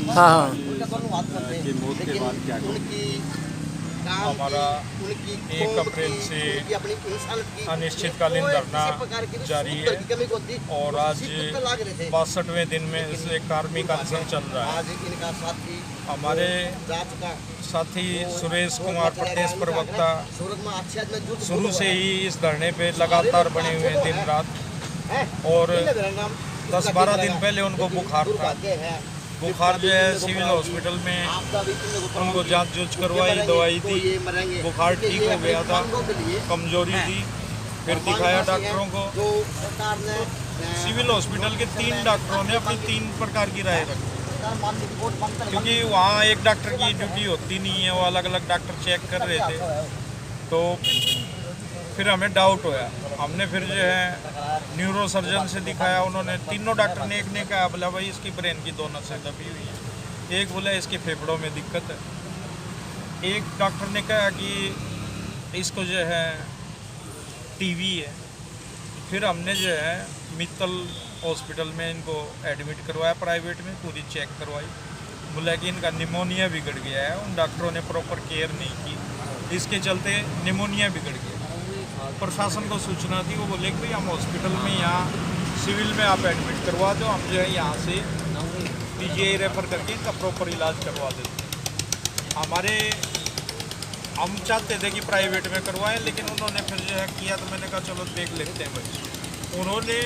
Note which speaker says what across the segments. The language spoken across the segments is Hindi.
Speaker 1: हाँ हाँ।
Speaker 2: कि मौत के बाद क्या
Speaker 3: हमारा 1 अप्रैल से अनिश्चितकालीन धरना जारी है और आज 62वें दिन में इसे कार्मिक अनशन चल रहा है। हमारे साथी सुरेश कुमार प्रदेश प्रवक्ता शुरू से ही इस धरने पे लगातार बने हुए हैं दिन रात, और 10-12 दिन पहले उनको बुखार था। बुखार जो है सिविल हॉस्पिटल में उनको जांच जूझ करवाई, दवाई दी, बुखार ठीक हो गया था, कमजोरी थी, फिर दिखाया डॉक्टरों को। सिविल हॉस्पिटल के 3 डॉक्टरों ने अपनी 3 प्रकार की राय रखी, क्योंकि वहाँ एक डॉक्टर की ड्यूटी होती नहीं है, वो अलग अलग डॉक्टर चेक कर रहे थे। तो फिर हमें डाउट होया, हमने फिर जो है न्यूरो सर्जन से दिखाया। उन्होंने तीनों डॉक्टर ने एक ने कहा, बोला भाई इसकी ब्रेन की 2 नसें दबी हुई हैं, एक बोला इसके फेफड़ों में दिक्कत है, एक डॉक्टर ने कहा कि इसको जो है टीवी है। फिर हमने जो है मित्तल हॉस्पिटल में इनको एडमिट करवाया, प्राइवेट में पूरी चेक करवाई, बोला कि इनका निमोनिया बिगड़ गया है। उन डॉक्टरों ने प्रॉपर केयर नहीं की, इसके चलते निमोनिया बिगड़ गया। प्रशासन को सूचना दी, वो बोले कि भाई हम हॉस्पिटल में यहाँ सिविल में आप एडमिट करवा दो, हम जो है यहाँ से पीजीआई रेफर करके इनका प्रॉपर इलाज करवा देते। हम चाहते थे कि प्राइवेट में करवाएं, लेकिन उन्होंने फिर जो है किया, तो मैंने कहा चलो देख लेते हैं भाई। उन्होंने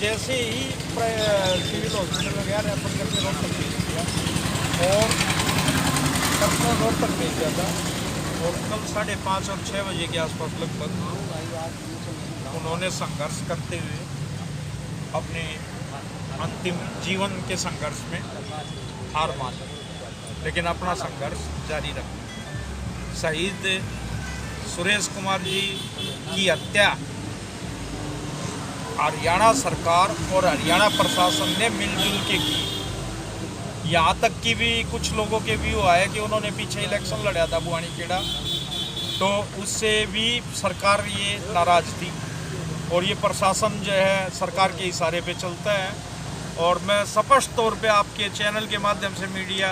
Speaker 3: जैसे ही सिविल हॉस्पिटल में गया, रेफर करके रोहतक भेज दिया और परसों रोहतक भेज दिया था। और कल 5:30 और 6 बजे के आसपास लगभग उन्होंने संघर्ष करते हुए अपने अंतिम जीवन के संघर्ष में हार मान ली, लेकिन अपना संघर्ष जारी रखा। शहीद सुरेश कुमार जी की हत्या हरियाणा सरकार और हरियाणा प्रशासन ने मिलजुल के की। यहाँ तक कि भी कुछ लोगों के व्यू आए कि उन्होंने पीछे इलेक्शन लड़ा था बुआनीखेड़ा, तो उससे भी सरकार ये नाराज़ थी, और ये प्रशासन जो है सरकार के इशारे पे चलता है। और मैं स्पष्ट तौर पे आपके चैनल के माध्यम से, मीडिया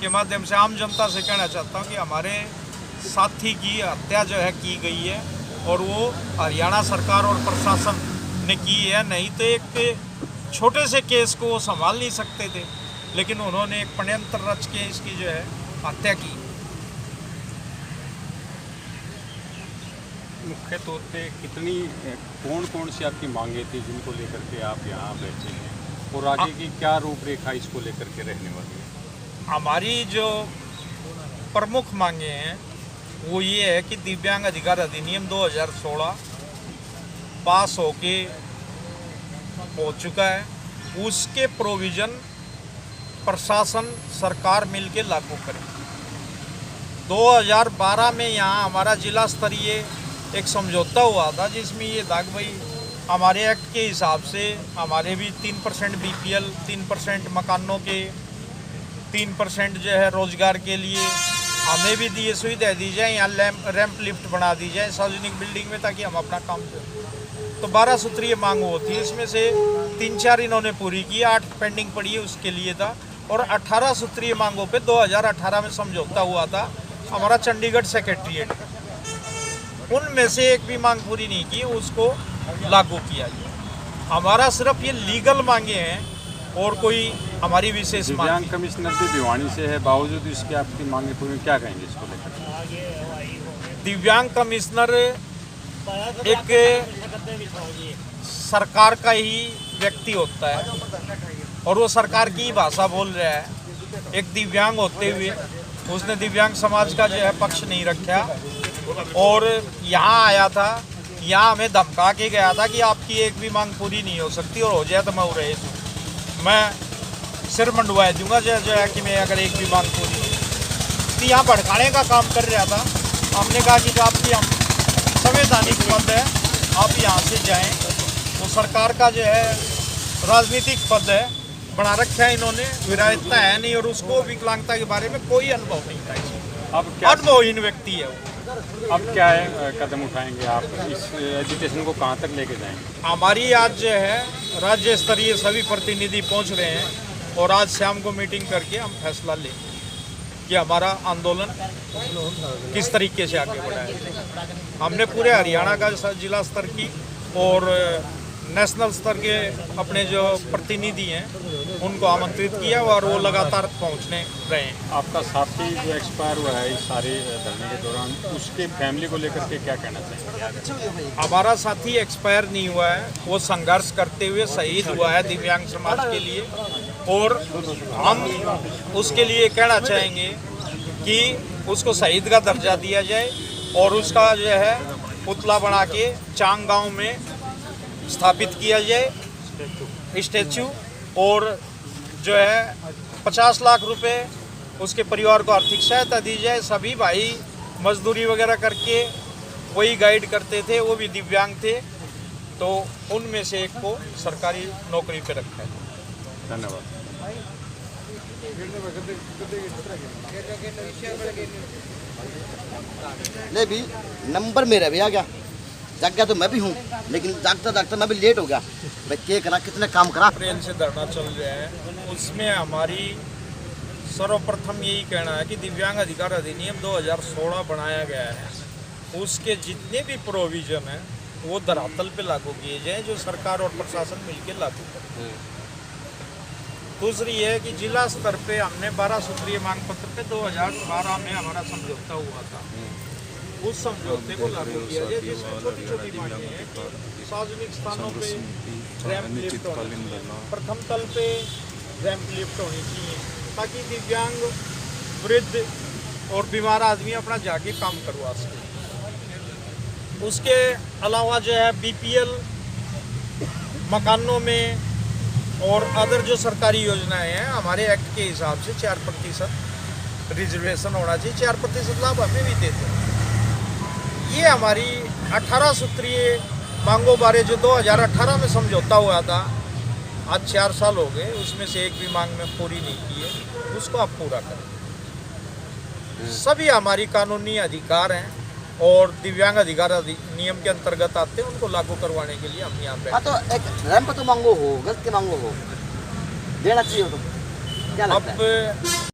Speaker 3: के माध्यम से आम जनता से कहना चाहता हूँ कि हमारे साथी की हत्या जो है की गई है, और वो हरियाणा सरकार और प्रशासन ने की है। नहीं तो एक छोटे से केस को वो संभाल नहीं सकते थे, लेकिन उन्होंने एक षड्यंत्र रच के इसकी जो है हत्या की।
Speaker 2: मुख्य तौर पे कौन सी आपकी मांगे थी जिनको लेकर के आप यहाँ बैठे हैं, और आगे की क्या रूपरेखा इसको लेकर के रहने वाली है?
Speaker 3: हमारी जो प्रमुख मांगे हैं वो ये है कि दिव्यांग अधिकार अधिनियम 2016 पास हो चुका है, उसके प्रोविज़न प्रशासन सरकार मिलके लागू करे। 2012 में यहाँ हमारा जिला स्तरीय एक समझौता हुआ था, जिसमें ये था कि भाई हमारे एक्ट के हिसाब से हमारे भी 3% BPL, 3% मकानों के, 3% जो है रोजगार के लिए हमें भी दिए सुविधा दी जाए, यहाँ रैंप लिफ्ट बना दी जाए सार्वजनिक बिल्डिंग में, ताकि हम अपना काम करें। तो 12 सूत्रीय मांग होती है, इसमें से 3-4 इन्होंने पूरी की, 8 पेंडिंग पड़ी है, उसके लिए था। और 18 सूत्रीय मांगों पे 2018 में समझौता हुआ था हमारा चंडीगढ़ सेक्रेटरीट, उनमें से एक भी मांग पूरी नहीं की, उसको लागू किया गया। हमारा सिर्फ ये लीगल मांगे हैं, और कोई हमारी विशेष मांग।
Speaker 2: दिव्यांग कमिश्नर भी भिवानी से है, बावजूद इसके आपकी मांगे पूरी, क्या कहेंगे इसको लेकर?
Speaker 3: दिव्यांग कमिश्नर एक सरकार का ही व्यक्ति होता है, और वो सरकार की भाषा बोल रहा है। एक दिव्यांग होते हुए उसने दिव्यांग समाज का जो है पक्ष नहीं रखा, और यहाँ आया था, यहाँ हमें धमका के गया था कि आपकी एक भी मांग पूरी नहीं हो सकती, और हो जाए तो मैं उड़े दूँ, मैं सिर मंडवा दूंगा जो है कि मैं अगर एक भी मांग पूरी नहीं। तो यहाँ भड़काने का काम कर रहा था। हमने कहा कि जो आपकी हम संवैधानिक पद है, आप यहाँ से जाएं। वो सरकार का जो है राजनीतिक पद है, बना रखा है इन्होंने, विरायता है नहीं, और उसको विकलांगता के बारे में कोई अनुभव नहीं था।
Speaker 2: अब क्या
Speaker 3: अनुभवहीन व्यक्ति है वो।
Speaker 2: अब क्या है कदम उठाएंगे आप, इस एजुकेशन को कहाँ तक लेके जाएंगे?
Speaker 3: हमारी आज जो है राज्य स्तरीय सभी प्रतिनिधि पहुंच रहे हैं, और आज शाम को मीटिंग करके हम फैसला लेंगे कि हमारा आंदोलन किस तरीके से आगे बढ़ाया। हमने पूरे हरियाणा का जिला स्तर की और नेशनल स्तर के अपने जो प्रतिनिधि हैं उनको आमंत्रित किया और वो लगातार पहुंचने रहे हैं।
Speaker 2: आपका साथी जो एक्सपायर हुआ है इस सारे धरने के दौरान, उसके फैमिली को लेकर के क्या कहना चाहेंगे?
Speaker 3: हमारा साथी एक्सपायर नहीं हुआ है, वो संघर्ष करते हुए शहीद हुआ है दिव्यांग समाज के लिए, और हम उसके लिए कहना चाहेंगे कि उसको शहीद का दर्जा दिया जाए और उसका जो है पुतला बना के चांग गांव में स्थापित किया जाए स्टैचू, और जो है 50 लाख रुपए उसके परिवार को आर्थिक सहायता दी जाए। सभी भाई मजदूरी वगैरह करके वही गाइड करते थे, वो भी दिव्यांग थे, तो उनमें से एक को सरकारी नौकरी पे रखा है।
Speaker 2: धन्यवाद।
Speaker 1: नहीं भी नंबर मेरा भी आ गया, जाग गया तो मैं भी हूँ, लेकिन जागता जागता मैं भी लेट हो गया। मैं क्या करा, कितने काम करा।
Speaker 3: अप्रैल से धरना चल रहा है, उसमें हमारी सर्वप्रथम यही कहना है कि दिव्यांग अधिकार अधिनियम 2016 बनाया गया है, उसके जितने भी प्रोविजन हैं वो धरातल पे लागू किए जाए, जो सरकार और प्रशासन मिलकर लागू करे। दूसरी है कि जिला स्तर पे हमने 12 सूत्रीय मांग पत्र पे 2012 में हमारा समझौता हुआ था, उस समझौते को लागू किया जाए, जिसमें छोटी छोटी मांगे हैं कि सार्वजनिक स्थानों पे रैंप लिफ्ट होनी चाहिए, प्रथम तल पे रैंप लिफ्ट होनी चाहिए, ताकि दिव्यांग, वृद्ध और बीमार आदमी अपना जाके काम करवा सके। उसके अलावा जो है BPL मकानों में और अदर जो सरकारी योजनाएं हैं, हमारे एक्ट के हिसाब से 4% रिजर्वेशन होना चाहिए, 4% लाभ हमें भी देते हैं। ये हमारी 18 सूत्रीय मांगों बारे जो 2018 में समझौता हुआ था, आज 4 साल हो गए, उसमें से एक भी मांग में पूरी नहीं की है, उसको आप पूरा करें। सभी हमारी कानूनी अधिकार हैं और दिव्यांग अधिकार नियम के अंतर्गत आते हैं, उनको लागू करवाने के लिए हम यहाँ पे।
Speaker 1: हाँ, तो एक रैंप तो मांगो हो, गलत के मांगो हो, देना चाहिए तो क्या लगता है?
Speaker 3: अब